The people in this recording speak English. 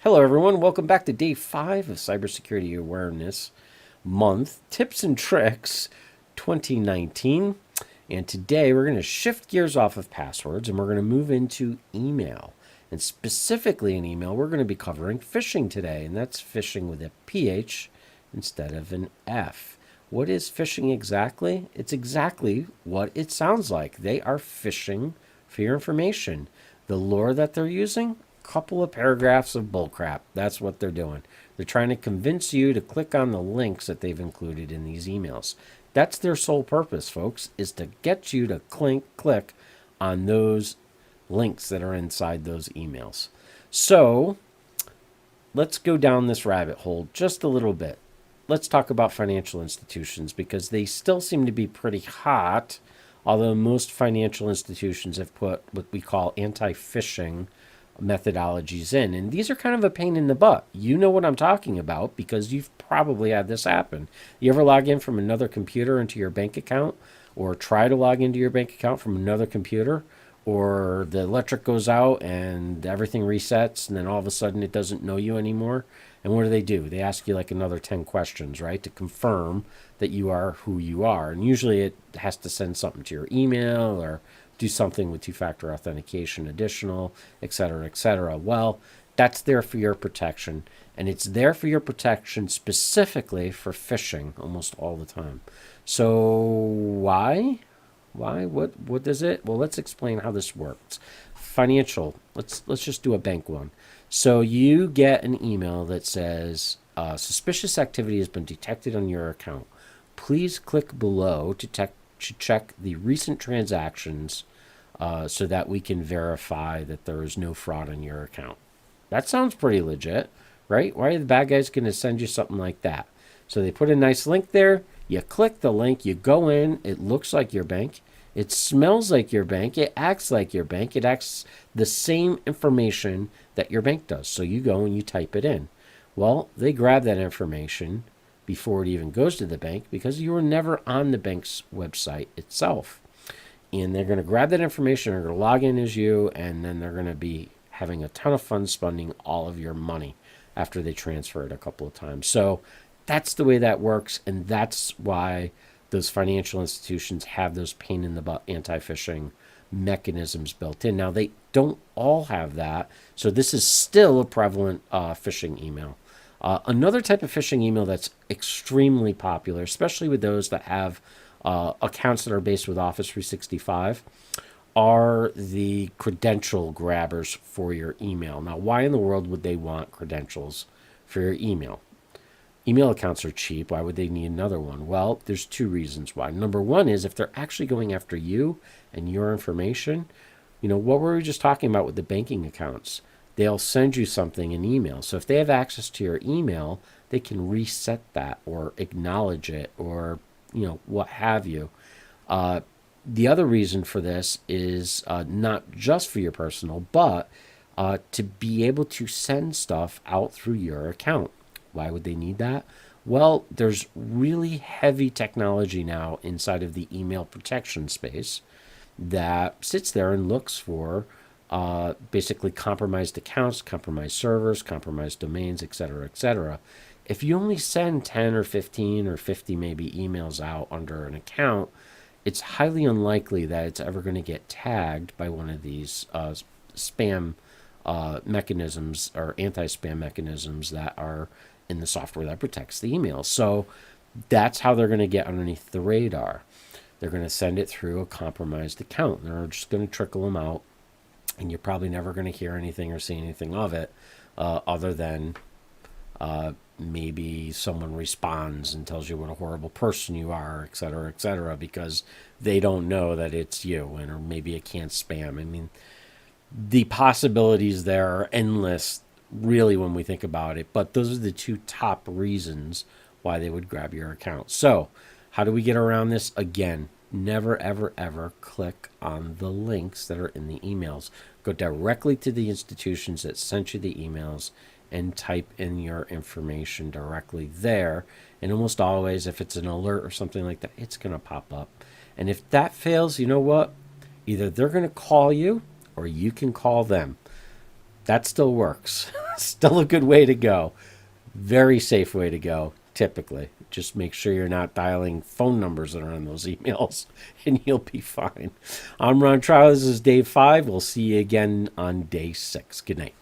Hello, everyone. Welcome back to day 5 of Cybersecurity Awareness Month Tips and Tricks 2019. And today we're going to shift gears off of passwords and we're going to move into email. And specifically in email, we're going to be covering phishing today. And that's phishing with a PH instead of an F. What is phishing exactly? It's exactly what it sounds like. They are phishing for your information. The lure that they're using? Couple of paragraphs of bullcrap. That's what they're doing. They're trying to convince you to click on the links that they've included in these emails. That's their sole purpose, folks, is to get you to click on those links that are inside those emails. So let's go down this rabbit hole just a little bit. Let's talk about financial institutions because they still seem to be pretty hot, although most financial institutions have put what we call anti-phishing methodologies in. And these are kind of a pain in the butt. You know what I'm talking about because you've probably had this happen. You ever log in from another computer into your bank account or try to log into your bank account from another computer, or the electric goes out and everything resets and then all of a sudden it doesn't know you anymore? And what do? They ask you like another 10 questions, right, to confirm that you are who you are. And usually it has to send something to your email or do something with two-factor authentication additional, et cetera, et cetera. Well, that's there for your protection. And it's there for your protection specifically for phishing almost all the time. So why? Why? What does it? Well, let's explain how this works. Financial. Let's just do a bank one. So you get an email that says suspicious activity has been detected on your account. Please click below to check the recent transactions so that we can verify that there is no fraud on your account. That sounds pretty legit, right? Why are the bad guys going to send you something like that? So they put a nice link there. You click the link. You go in. It looks like your bank. It smells like your bank. It acts like your bank. It acts the same information that your bank does. So you go and you type it in. Well, they grab that information before it even goes to the bank because you were never on the bank's website itself. And they're going to grab that information, they're going to log in as you, and then they're going to be having a ton of fun spending all of your money after they transfer it a couple of times. So that's the way that works, and that's why those financial institutions have those pain in the butt anti-phishing mechanisms built in. Now, they don't all have that, so this is still a prevalent phishing email. Another type of phishing email that's extremely popular, especially with those that have accounts that are based with Office 365, are the credential grabbers for your email. Now, why in the world would they want credentials for your email? Email accounts are cheap. Why would they need another one? Well, there's two reasons why. Number one is if they're actually going after you and your information, what were we just talking about with the banking accounts? They'll send you something in email. So if they have access to your email, they can reset that or acknowledge it or, what have you. The other reason for this is not just for your personal, but to be able to send stuff out through your account. Why would they need that? Well, there's really heavy technology now inside of the email protection space that sits there and looks for basically compromised accounts, compromised servers, compromised domains, et cetera, et cetera. If you only send 10 or 15 or 50 maybe emails out under an account, it's highly unlikely that it's ever going to get tagged by one of these spam mechanisms or anti-spam mechanisms that are in the software that protects the emails. So that's how they're going to get underneath the radar. They're going to send it through a compromised account. They're just going to trickle them out, and you're probably never going to hear anything or see anything of it other than maybe someone responds and tells you what a horrible person you are, et cetera, because they don't know that it's you, or maybe it can't spam. I mean, the possibilities there are endless, really, when we think about it. But those are the two top reasons why they would grab your account. So how do we get around this? Again, never, ever, ever click on the links that are in the emails. Go directly to the institutions that sent you the emails and type in your information directly there. And almost always, if it's an alert or something like that, it's going to pop up. And if that fails, you know what? Either they're going to call you or you can call them. That still works. Still a good way to go. Very safe way to go, typically. Just make sure you're not dialing phone numbers that are on those emails, and you'll be fine. I'm Ron Trial. This is day 5. We'll see you again on day 6. Good night.